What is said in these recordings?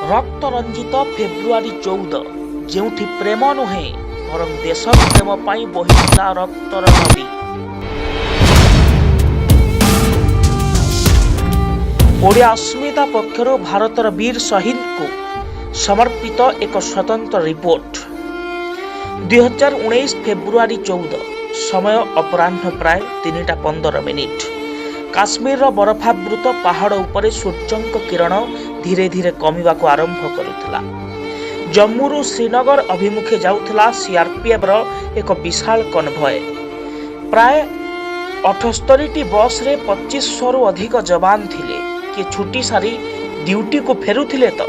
रक्त रंजित फेब्रुआरी 14 जेउठी प्रेम नुहे बरं देश प्रेम पाई बहिला रक्तर नदी। ओडिया अस्मिता पक्षर भारतर वीर शहीद को समर्पित एक स्वतंत्र रिपोर्ट। 2019 फेब्रुआरी 14 समय अपराह्न प्राय 3:15। काश्मीर बरफावृत पहाड़ उपरे सूर्यंक किरण धीरे धीरे कमिबाको आरंभ करुथिला। जम्मू श्रीनगर अभिमुखे जाउथिला सीआरपीएफ एक विशाल कन्भय। प्राय 78टी बस रे 2500 रु अधिक जवान थिले। कि छुट्टी सारी ड्यूटी को फेरुथिले तो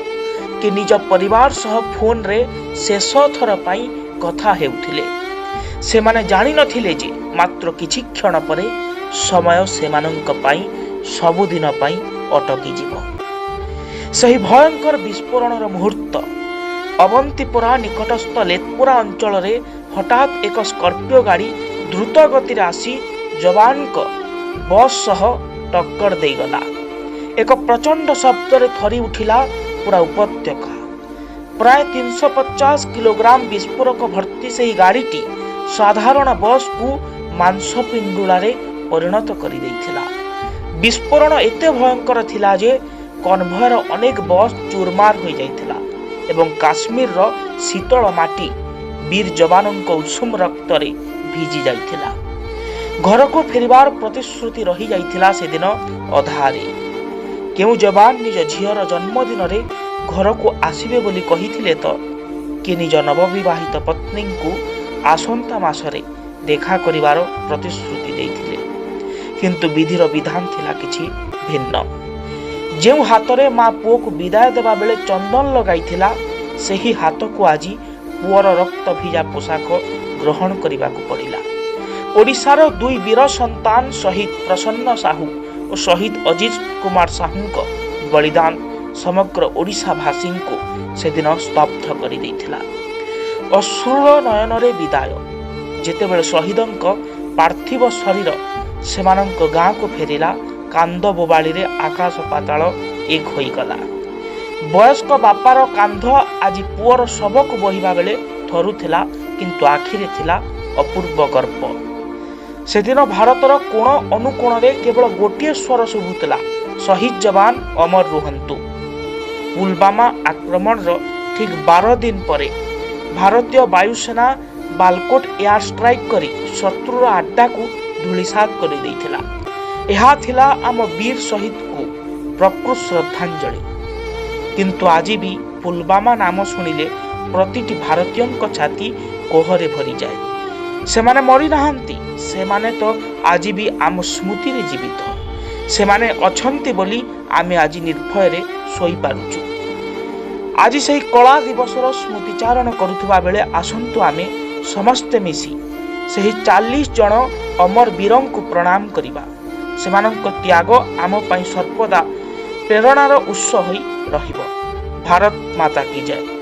कि निज परिवार सह फोन रे शेष थर पाई कथा हेउथिले। सेमाने जानि नथिले जे मात्र किछि क्षण परे समय सेमानंक पाई सबुदिन पाई अटकी जीव। सही भयंकर विस्फोरणर मुहूर्त अवंतीपुरा निकटस्थ लेतपुरा अंचल रे हठात एक स्कॉर्पियो गाड़ी द्रुत गति रे आसी जवान को बस सह टक्कर देई गला। एक प्रचंड शब्द रे थरी उठिला पूरा उपत्यका। प्राय 350 किलोग्राम विस्फोरक भर्ती से गाड़ीटी साधारण बस को मांसपिंडुला रे परिणत करि दैथिला। विस्फोरण एते भयंकर थिला जे कन्भयर अनेक बस चूरमार हो जाइथिला एवं काश्मीर रो शीतल माटी वीर जवानों उषुम रक्त रे भिजी जाइथिला। घर को फेरिबार प्रतिश्रुति रही जाइथिला से दिन अधारे। केउ जवान निज झीर जन्मदिन रे घर को आसीबे बोली कहिथिले तो कि निज नवविवाहित पत्नी को आसंता मासरे देखा करिवार प्रतिश्रुति देइथिले। किंतु विधिर विधान थिला किछि भिन्न। जेउ हातरे मां पुओ को विदाय देबा बेले चंदन लगाइथिला सेही हाथ को आजी पुअर रक्त भिजा पोशाक ग्रहण करिबाकू पड़िला। ओडिशार दुई वीर संतान शहीद प्रसन्न साहू और शहीद अजीत कुमार साहू को बलिदान समग्र ओडिशा भाषी को से दिन स्तब्ध करि दैथिला। अश्रुर नयन रे विदाय जेतेबेले शहीदों पार्थिव शरीर सेमानंक गाँ को फेरिला कांद बोबाड़ी रे आकाश पाताल एक होई गला। वयस्क बापार कांध आज पुअर शव को बहिबा बेले थरुथिला किंतु आखिरे थिला अपूर्व गर्व। सेदिन भारतर कोण अनुकोण रे केवल गोटे स्वर शुभुतला, शहीद जवान अमर रुहंतु। पुलवामा आक्रमण ठीक 12 दिन परे भारतीय वायुसेना बालकोट एयर स्ट्राइक करी शत्रुर आड्डा को धूलिसात कर देइथिला। एहा थिला आम वीर शहीद को प्रकृत श्रद्धांजलि। किंतु आज भी पुलवामा नाम सुनिले प्रतिटी भारतीय छाती कोहरे भरी जाए। सेमाने मरी नाहांती, सेमाने तो आज भी आम स्मृति रे जीवित। सेमाने अछंती बोली आमे आज निर्भय रे सोई पारुचु। आज सही कला दिवसर स्मृतिचारण करुथुबा बेले आसंतु आमे समस्ते मिसी सही 40 जन अमर वीरों को प्रणाम करिबा। सेमानंक त्याग आम पई सर्वदा प्रेरणार उत्स होई रहिबो। भारत माता की जय।